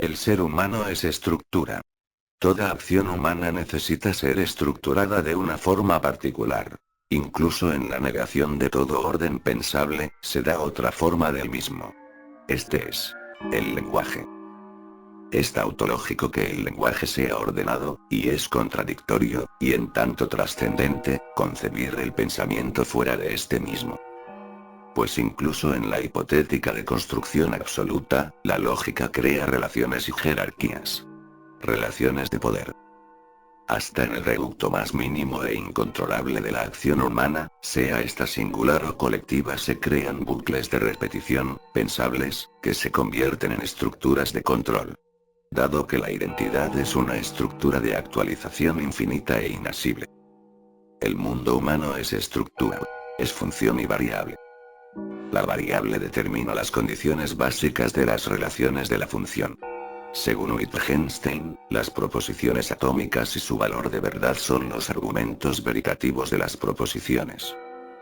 El ser humano es estructura. Toda acción humana necesita ser estructurada de una forma particular. Incluso en la negación de todo orden pensable, se da otra forma del mismo. Este es el lenguaje. Es tautológico que el lenguaje sea ordenado, y es contradictorio, y en tanto trascendente, concebir el pensamiento fuera de este mismo. Pues incluso en la hipotética de construcción absoluta, la lógica crea relaciones y jerarquías. Relaciones de poder. Hasta en el reducto más mínimo e incontrolable de la acción humana, sea esta singular o colectiva, se crean bucles de repetición, pensables, que se convierten en estructuras de control. Dado que la identidad es una estructura de actualización infinita e inasible. El mundo humano es estructura. Es función y variable. La variable determina las condiciones básicas de las relaciones de la función. Según Wittgenstein, las proposiciones atómicas y su valor de verdad son los argumentos veritativos de las proposiciones.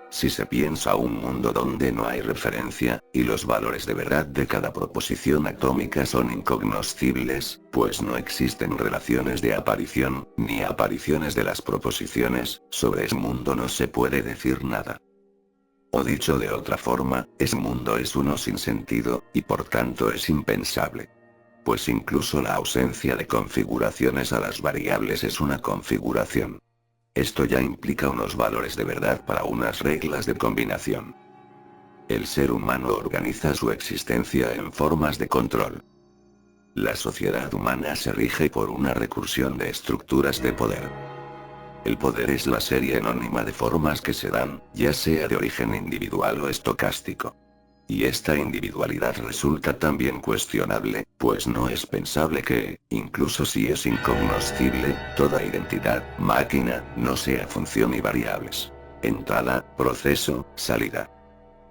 Si se piensa un mundo donde no hay referencia, y los valores de verdad de cada proposición atómica son incognoscibles, pues no existen relaciones de aparición, ni apariciones de las proposiciones, sobre ese mundo no se puede decir nada. O dicho de otra forma, ese mundo es uno sin sentido, y por tanto es impensable. Pues incluso la ausencia de configuraciones a las variables es una configuración. Esto ya implica unos valores de verdad para unas reglas de combinación. El ser humano organiza su existencia en formas de control. La sociedad humana se rige por una recursión de estructuras de poder. El poder es la serie anónima de formas que se dan, ya sea de origen individual o estocástico. Y esta individualidad resulta también cuestionable, pues no es pensable que, incluso si es incognoscible, toda identidad, máquina, no sea función y variables. Entrada, proceso, salida.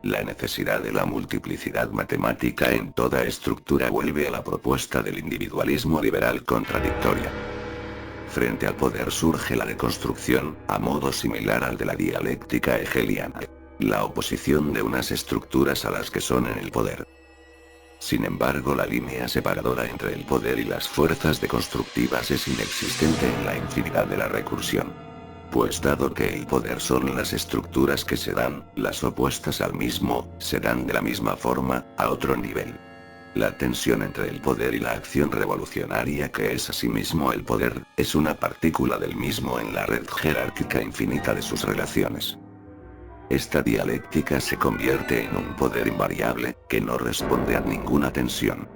La necesidad de la multiplicidad matemática en toda estructura vuelve a la propuesta del individualismo liberal contradictoria. Frente al poder surge la deconstrucción, a modo similar al de la dialéctica hegeliana. La oposición de unas estructuras a las que son en el poder. Sin embargo, la línea separadora entre el poder y las fuerzas deconstructivas es inexistente en la infinidad de la recursión. Pues dado que el poder son las estructuras que se dan, las opuestas al mismo, se dan de la misma forma, a otro nivel. La tensión entre el poder y la acción revolucionaria que es asimismo el poder, es una partícula del mismo en la red jerárquica infinita de sus relaciones. Esta dialéctica se convierte en un poder invariable, que no responde a ninguna tensión.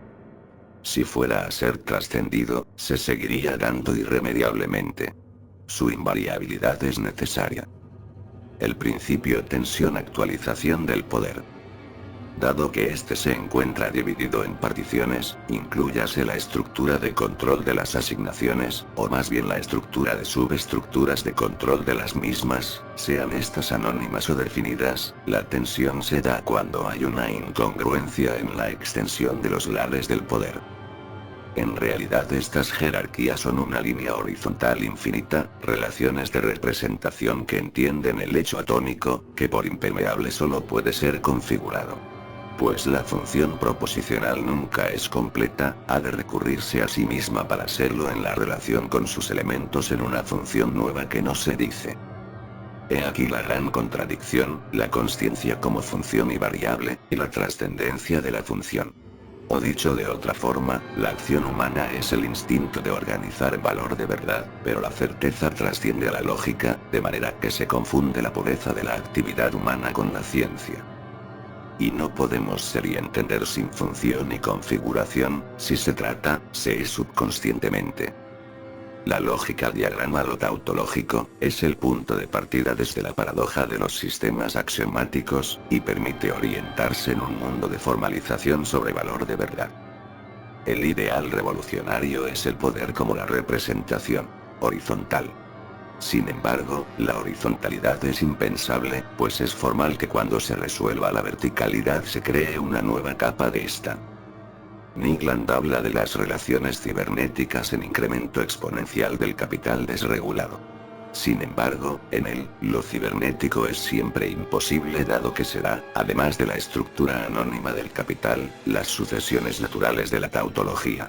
Si fuera a ser trascendido, se seguiría dando irremediablemente. Su invariabilidad es necesaria. El principio tensión-actualización del poder. Dado que éste se encuentra dividido en particiones, inclúyase la estructura de control de las asignaciones, o más bien la estructura de subestructuras de control de las mismas, sean estas anónimas o definidas, la tensión se da cuando hay una incongruencia en la extensión de los lares del poder. En realidad estas jerarquías son una línea horizontal infinita, relaciones de representación que entienden el hecho atónico, que por impermeable solo puede ser configurado. Pues la función proposicional nunca es completa, ha de recurrirse a sí misma para serlo en la relación con sus elementos en una función nueva que no se dice. He aquí la gran contradicción, la consciencia como función y variable, y la trascendencia de la función. O dicho de otra forma, la acción humana es el instinto de organizar valor de verdad, pero la certeza trasciende a la lógica, de manera que se confunde la pureza de la actividad humana con la ciencia. Y no podemos ser y entender sin función y configuración, si se trata, se es subconscientemente. La lógica diagrama lo tautológico, es el punto de partida desde la paradoja de los sistemas axiomáticos, y permite orientarse en un mundo de formalización sobre valor de verdad. El ideal revolucionario es el poder como la representación horizontal. Sin embargo, la horizontalidad es impensable, pues es formal que cuando se resuelva la verticalidad se cree una nueva capa de esta. Nigland habla de las relaciones cibernéticas en incremento exponencial del capital desregulado. Sin embargo, en él, lo cibernético es siempre imposible dado que será, además de la estructura anónima del capital, las sucesiones naturales de la tautología.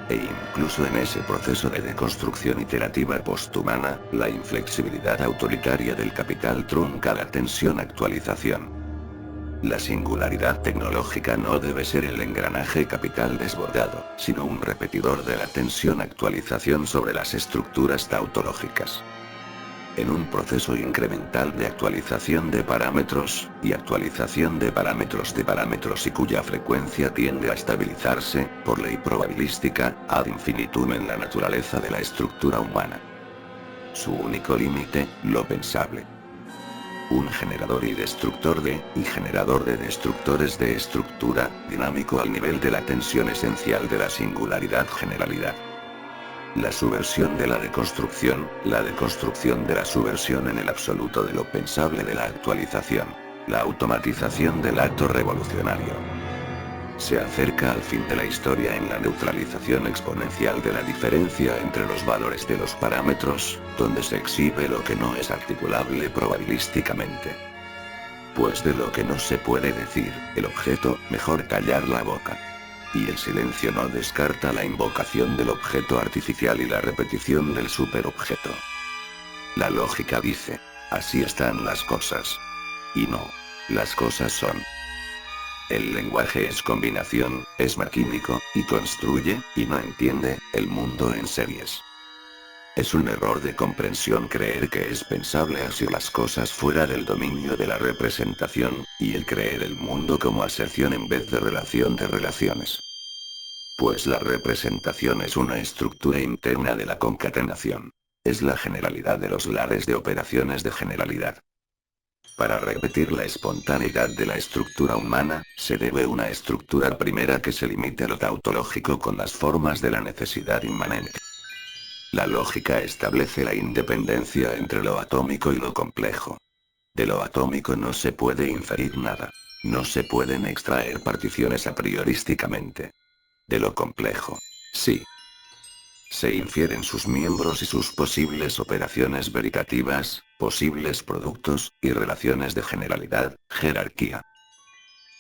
E incluso en ese proceso de deconstrucción iterativa posthumana, la inflexibilidad autoritaria del capital trunca la tensión-actualización. La singularidad tecnológica no debe ser el engranaje capital desbordado, sino un repetidor de la tensión-actualización sobre las estructuras tautológicas. En un proceso incremental de actualización de parámetros, y actualización de parámetros y cuya frecuencia tiende a estabilizarse, por ley probabilística, ad infinitum en la naturaleza de la estructura humana. Su único límite, lo pensable. Un generador y destructor y generador de destructores de estructura, dinámico al nivel de la tensión esencial de la singularidad-generalidad. La subversión de la deconstrucción de la subversión en el absoluto de lo pensable de la actualización. La automatización del acto revolucionario. Se acerca al fin de la historia en la neutralización exponencial de la diferencia entre los valores de los parámetros, donde se exhibe lo que no es articulable probabilísticamente. Pues de lo que no se puede decir, el objeto, mejor callar la boca. Y el silencio no descarta la invocación del objeto artificial y la repetición del superobjeto. La lógica dice, así están las cosas. Y no. Las cosas son. El lenguaje es combinación, es maquínico, y construye, y no entiende, el mundo en series. Es un error de comprensión creer que es pensable así las cosas fuera del dominio de la representación, y el creer el mundo como aserción en vez de relación de relaciones. Pues la representación es una estructura interna de la concatenación. Es la generalidad de los lares de operaciones de generalidad. Para repetir la espontaneidad de la estructura humana, se debe una estructura primera que se limite a lo tautológico con las formas de la necesidad inmanente. La lógica establece la independencia entre lo atómico y lo complejo. De lo atómico no se puede inferir nada. No se pueden extraer particiones a priorísticamente. De lo complejo, sí. Se infieren sus miembros y sus posibles operaciones veritativas, posibles productos, y relaciones de generalidad, jerarquía.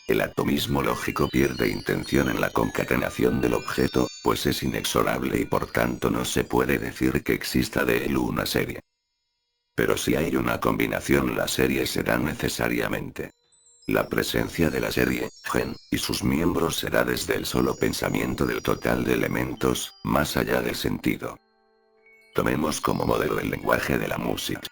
El atomismo lógico pierde intención en la concatenación del objeto, pues es inexorable y por tanto no se puede decir que exista de él una serie. Pero si hay una combinación, la serie será necesariamente. La presencia de la serie, gen, y sus miembros será desde el solo pensamiento del total de elementos, más allá del sentido. Tomemos como modelo el lenguaje de la música.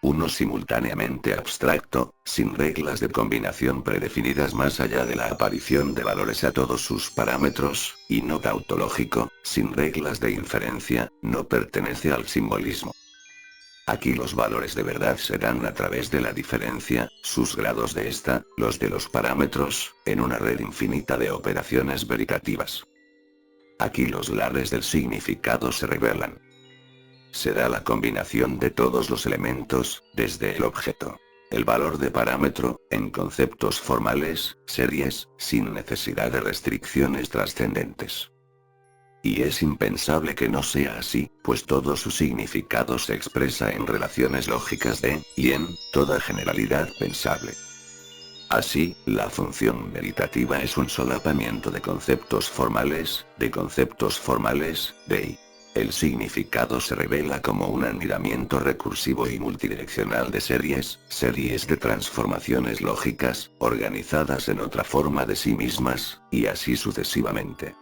Uno simultáneamente abstracto, sin reglas de combinación predefinidas más allá de la aparición de valores a todos sus parámetros, y no tautológico, sin reglas de inferencia, no pertenece al simbolismo. Aquí los valores de verdad se dan a través de la diferencia, sus grados de esta, los de los parámetros, en una red infinita de operaciones veritativas. Aquí los lares del significado se revelan. Se da la combinación de todos los elementos, desde el objeto. El valor de parámetro, en conceptos formales, series, sin necesidad de restricciones trascendentes. Y es impensable que no sea así, pues todo su significado se expresa en relaciones lógicas de, y en, toda generalidad pensable. Así, la función meditativa es un solapamiento de conceptos formales, de y. El significado se revela como un anidamiento recursivo y multidireccional de series de transformaciones lógicas, organizadas en otra forma de sí mismas, y así sucesivamente.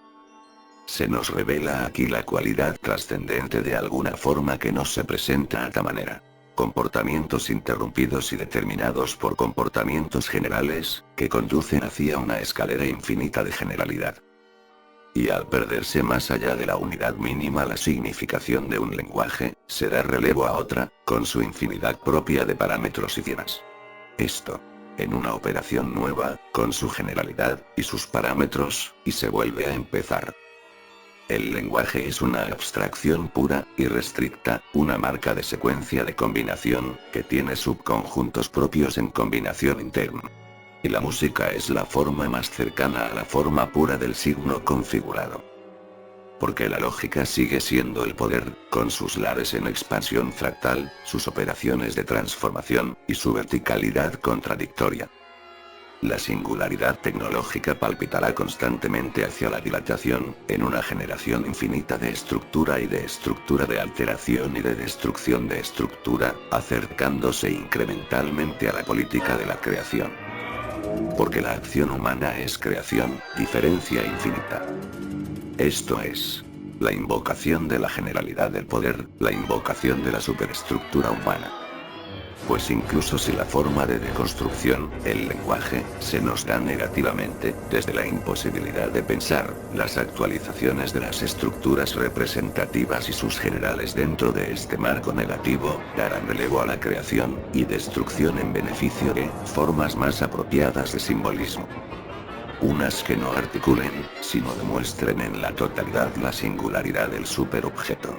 Se nos revela aquí la cualidad trascendente de alguna forma que no se presenta a ta manera. Comportamientos interrumpidos y determinados por comportamientos generales, que conducen hacia una escalera infinita de generalidad. Y al perderse más allá de la unidad mínima la significación de un lenguaje, se da relevo a otra, con su infinidad propia de parámetros y cienas. Esto, en una operación nueva, con su generalidad, y sus parámetros, y se vuelve a empezar. El lenguaje es una abstracción pura, irrestricta, una marca de secuencia de combinación, que tiene subconjuntos propios en combinación interna. Y la música es la forma más cercana a la forma pura del signo configurado. Porque la lógica sigue siendo el poder, con sus lares en expansión fractal, sus operaciones de transformación, y su verticalidad contradictoria. La singularidad tecnológica palpitará constantemente hacia la dilatación, en una generación infinita de estructura y de estructura, de alteración y de destrucción de estructura, acercándose incrementalmente a la política de la creación. Porque la acción humana es creación, diferencia infinita. Esto es la invocación de la generalidad del poder, la invocación de la superestructura humana. Pues incluso si la forma de deconstrucción, el lenguaje, se nos da negativamente, desde la imposibilidad de pensar, las actualizaciones de las estructuras representativas y sus generales dentro de este marco negativo, darán relevo a la creación y destrucción en beneficio de formas más apropiadas de simbolismo. Unas que no articulen, sino demuestren en la totalidad la singularidad del superobjeto.